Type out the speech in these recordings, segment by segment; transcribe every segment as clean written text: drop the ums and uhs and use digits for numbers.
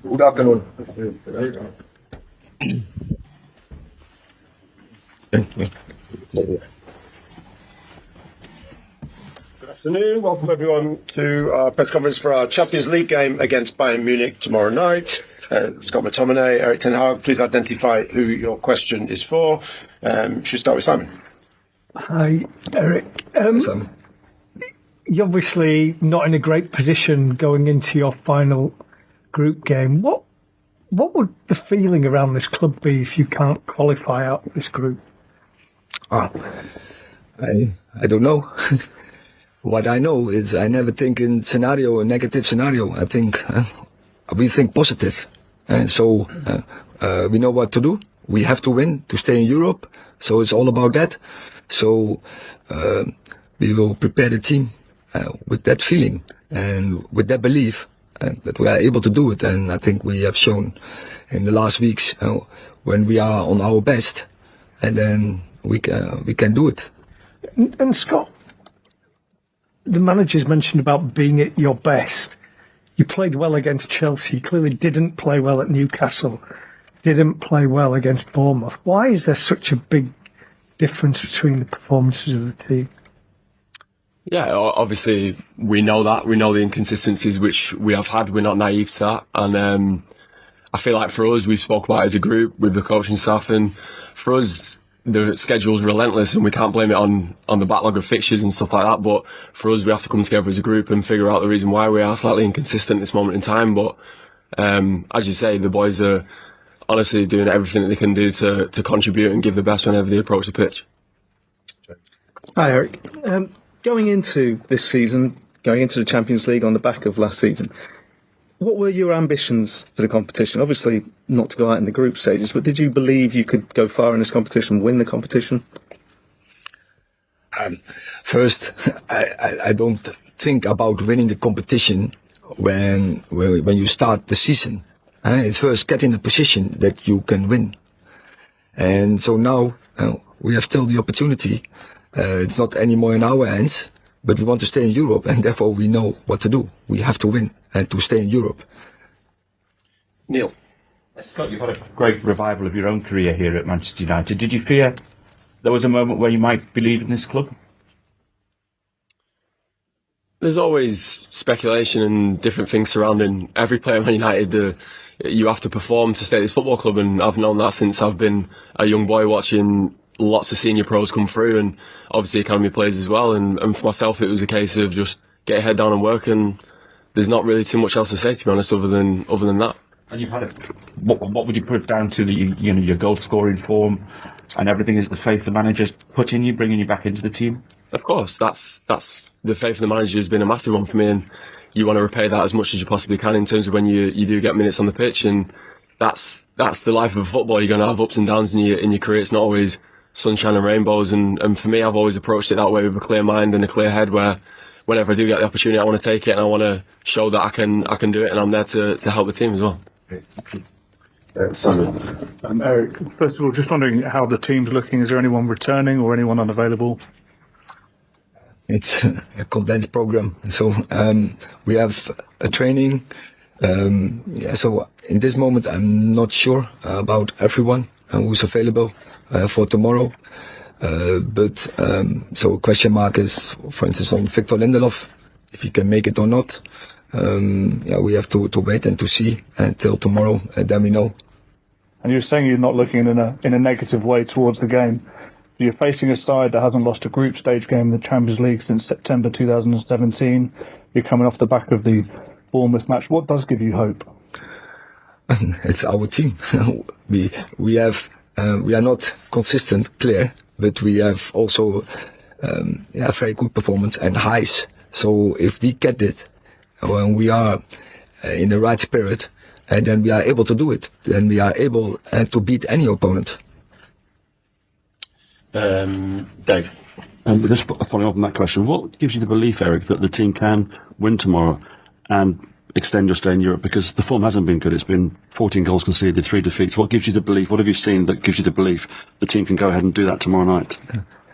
Good afternoon. Good afternoon. Welcome everyone to our press conference for our Champions League game against Bayern Munich tomorrow night. Scott Mctominey, Ten Hag, please identify who your question is for. Should start with Simon. Hi, Eric. Simon. You're obviously not in a great position going into your final group game. What would the feeling around this club be if you can't qualify out of this group? I don't know. What I know is I never think in a negative scenario. I think we think positive, and so we know what to do. We have to win to stay in Europe, so it's all about that. So we will prepare the team with that feeling and with that belief that we are able to do it. And I think we have shown in the last weeks when we are on our best, and then we can do it. And Scott, the manager's mentioned about being at your best. You played well against Chelsea. You clearly didn't play well at Newcastle. Didn't play well against Bournemouth. Why is there such a big difference between the performances of the team? Yeah, obviously we know that. We know the inconsistencies which we have had. We're not naive to that. And I feel like for us, we spoke about it as a group with the coaching staff. And for us, the schedule's relentless and we can't blame it on the backlog of fixtures and stuff like that. But for us, we have to come together as a group and figure out the reason why we are slightly inconsistent at this moment in time. But as you say, the boys are honestly doing everything that they can do to contribute and give the best whenever they approach the pitch. Hi, Eric. Going into this season, going into the Champions League on the back of last season, what were your ambitions for the competition? Obviously, not to go out in the group stages, but did you believe you could go far in this competition, win the competition? First, I don't think about winning the competition when you start the season. It's first get in a position that you can win. And so now we have still the opportunity. It's not anymore in our hands, but we want to stay in Europe, and therefore we know what to do. We have to win and to stay in Europe. Neil. Scott, you've had a great revival of your own career here at Manchester United. Did you fear there was a moment where you might believe in this club? There's always speculation and different things surrounding every player at Man United. You have to perform to stay at this football club, and I've known that since I've been a young boy watching lots of senior pros come through and obviously academy players as well. And for myself, it was a case of just get your head down and work, and there's not really too much else to say, to be honest, other than that. And you've had what would you put it down to? Your goal scoring form and everything is the faith the manager's put in you, bringing you back into the team? Of course, that's the faith of the manager has been a massive one for me, and you want to repay that as much as you possibly can in terms of when you do get minutes on the pitch. And that's the life of a football. You're going to have ups and downs in your career. It's not always sunshine and rainbows, and for me, I've always approached it that way, with a clear mind and a clear head, where whenever I do get the opportunity, I want to take it and I want to show that I can do it, and I'm there to help the team as well. Simon. Eric, first of all, just wondering how the team's looking. Is there anyone returning or anyone unavailable? It's a condensed program, so we have a training. So in this moment, I'm not sure about everyone who's available for tomorrow. So a question mark is, for instance, on Victor Lindelof, if he can make it or not. We have to wait and to see until tomorrow, and then we know. And you're saying you're not looking in a negative way towards the game. You're facing a side that hasn't lost a group stage game in the Champions League since September 2017. You're coming off the back of the Bournemouth match. What does give you hope? It's our team. we are not consistent, clear, but we have also very good performance and highs. So if we get it when we are in the right spirit, and then we are able to do it, then we are able to beat any opponent. Dave. Just following up on that question, what gives you the belief, Eric, that the team can win tomorrow and extend your stay in Europe? Because the form hasn't been good. It's been 14 goals conceded, 3 defeats. What gives you the belief? What have you seen that gives you the belief the team can go ahead and do that tomorrow night?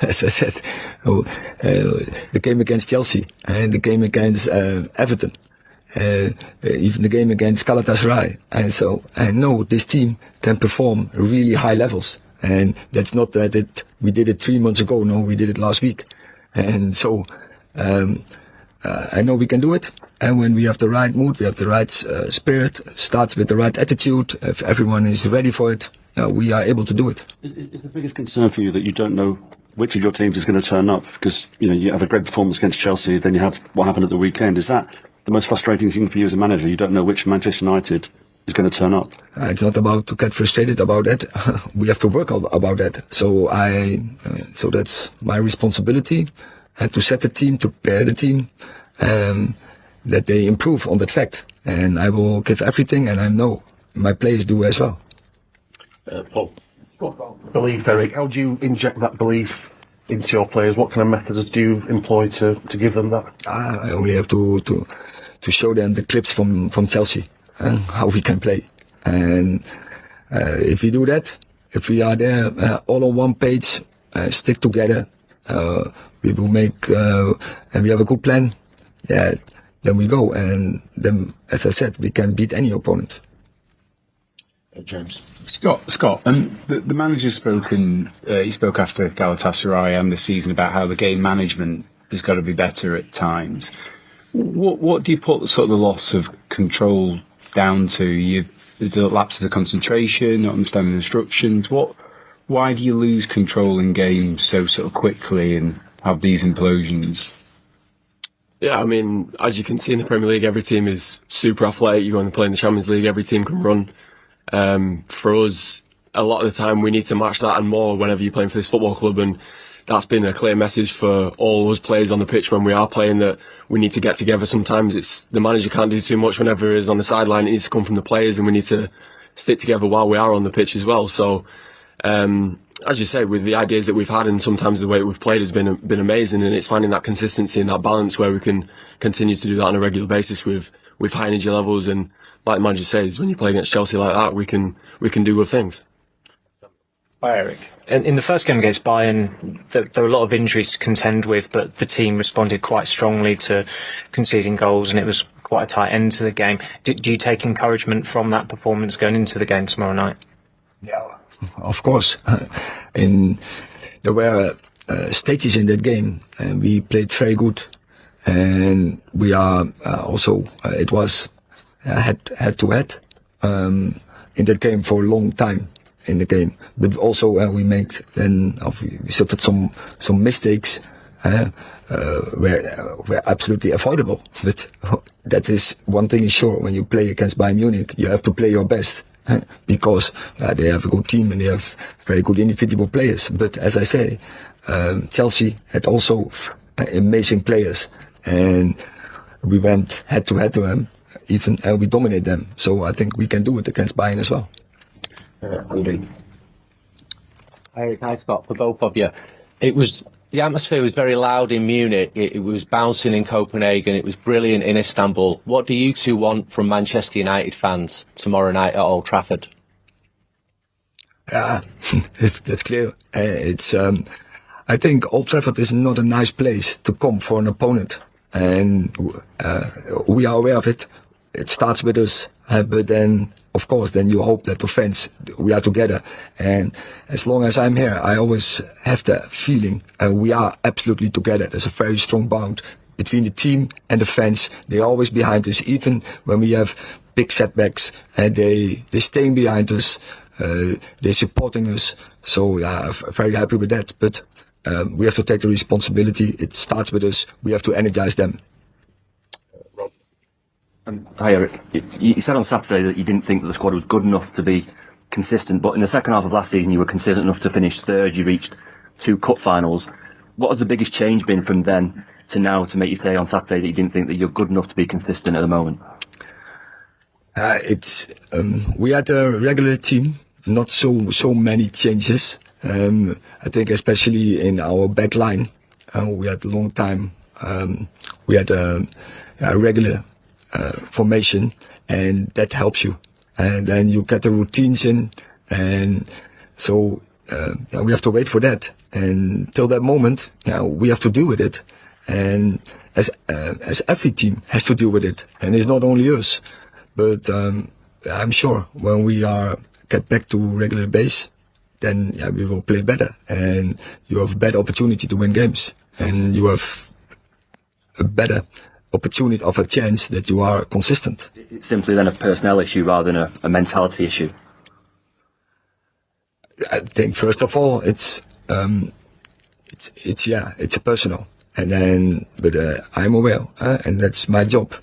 As I said, the game against Chelsea and the game against Everton. even the game against Galatasaray. And so I know this team can perform really high levels. And that's not that we did it 3 months ago. No, we did it last week. And so I know we can do it. And when we have the right mood, we have the right spirit, starts with the right attitude, if everyone is ready for it, we are able to do it. Is the biggest concern for you that you don't know which of your teams is going to turn up? Because, you have a great performance against Chelsea, then you have what happened at the weekend. Is that the most frustrating thing for you as a manager? You don't know which Manchester United is going to turn up? It's not about to get frustrated about that. We have to work about that. So so that's my responsibility, to set the team, to prepare the team, that they improve on that fact. And I will give everything, and I know my players do as well. Paul. Belief, Eric. How do you inject that belief into your players? What kind of methods do you employ to give them that? I only have to show them the clips from Chelsea and how we can play. And if we do that, if we are there all on one page, stick together, we will make and we have a good plan. Yeah, then we go, and then, as I said, we can beat any opponent. James. Scott, the manager's spoken. He spoke after Galatasaray and the season about how the game management has got to be better at times. What do you put sort of the loss of control down to? Is it lapses of concentration, not understanding instructions? Why do you lose control in games so sort of quickly and have these implosions? Yeah, I mean, as you can see in the Premier League, every team is super athletic. You go and play in the Champions League, every team can run. For us, a lot of the time we need to match that and more whenever you're playing for this football club, and that's been a clear message for all us players on the pitch when we are playing, that we need to get together. Sometimes it's the manager can't do too much whenever he's on the sideline. It needs to come from the players, and we need to stick together while we are on the pitch as well. So, as you say, with the ideas that we've had and sometimes the way we've played has been amazing, and it's finding that consistency and that balance where we can continue to do that on a regular basis with high energy levels. And like the manager says, when you play against Chelsea like that, we can do good things. Hi, Eric. In the first game against Bayern, there were a lot of injuries to contend with, but the team responded quite strongly to conceding goals, and it was quite a tight end to the game. Do you take encouragement from that performance going into the game tomorrow night? Yeah, of course. There were stages in that game, and we played very good. And we are also, it was head to head in that game for a long time in the game. But also we suffered some mistakes were absolutely avoidable. But that is one thing is sure: when you play against Bayern Munich, you have to play your best. Because they have a good team and they have very good individual players. But as I say, Chelsea had also amazing players, and we went head to head to them, and we dominate them. So I think we can do it against Bayern as well. Hi Scott, for both of you. The atmosphere was very loud in Munich. It was bouncing in Copenhagen. It was brilliant in Istanbul. What do you two want from Manchester United fans tomorrow night at Old Trafford? Yeah, that's clear. I think Old Trafford is not a nice place to come for an opponent, and we are aware of it. It starts with us, but then, of course, then you hope that the fans, we are together. And as long as I'm here, I always have the feeling we are absolutely together. There's a very strong bond between the team and the fans. They're always behind us, even when we have big setbacks. And they're staying behind us. They're supporting us. So yeah, I'm very happy with that. But we have to take the responsibility. It starts with us. We have to energize them. Hi Eric, you said on Saturday that you didn't think that the squad was good enough to be consistent, but in the second half of last season you were consistent enough to finish third. You reached 2 cup finals. What has the biggest change been from then to now to make you say on Saturday that you didn't think that you're good enough to be consistent at the moment? We had a regular team, not so many changes. I think especially in our back line, we had a long time. We had a regular formation, and that helps you, and then you get the routines in, and so we have to wait for that, and till that moment we have to deal with it, and as every team has to deal with it, and it's not only us. But I'm sure when we get back to regular base, then we will play better, and you have a better opportunity to win games, and you have a better opportunity of a chance that you are consistent. It's simply then a personnel issue rather than a mentality issue. I think first of all it's a personal, and then but I'm aware, and that's my job.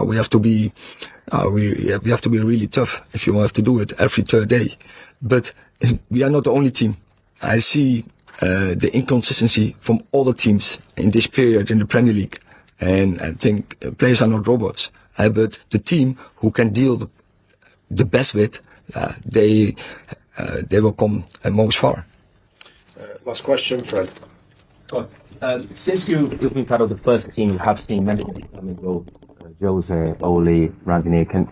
We have to be we have to be really tough if you have to do it every third day. But we are not the only team. I see the inconsistency from all the teams in this period in the Premier League, and I think players are not robots. But the team who can deal the best with, they will come most far. Last question, Fred. Since you've been part of the first team, you have seen many Jose, Ole, Rangnick,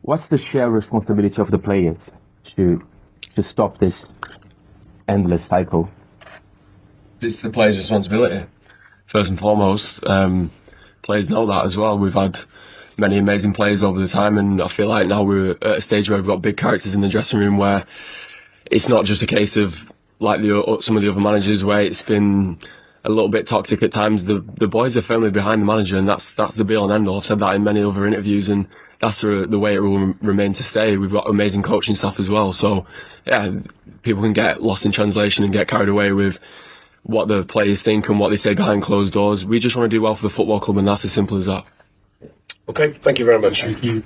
what's the shared responsibility of the players to stop this endless cycle? It's the players' responsibility, first and foremost. Players know that as well. We've had many amazing players over the time, and I feel like now we're at a stage where we've got big characters in the dressing room where it's not just a case of like some of the other managers where it's been a little bit toxic at times. The boys are firmly behind the manager, and that's the be all and end all. I've said that in many other interviews, and that's the way it will remain to stay. We've got amazing coaching staff as well, so yeah, people can get lost in translation and get carried away with what the players think and what they say behind closed doors. We just want to do well for the football club, and that's as simple as that. Okay, thank you very much. Thank you.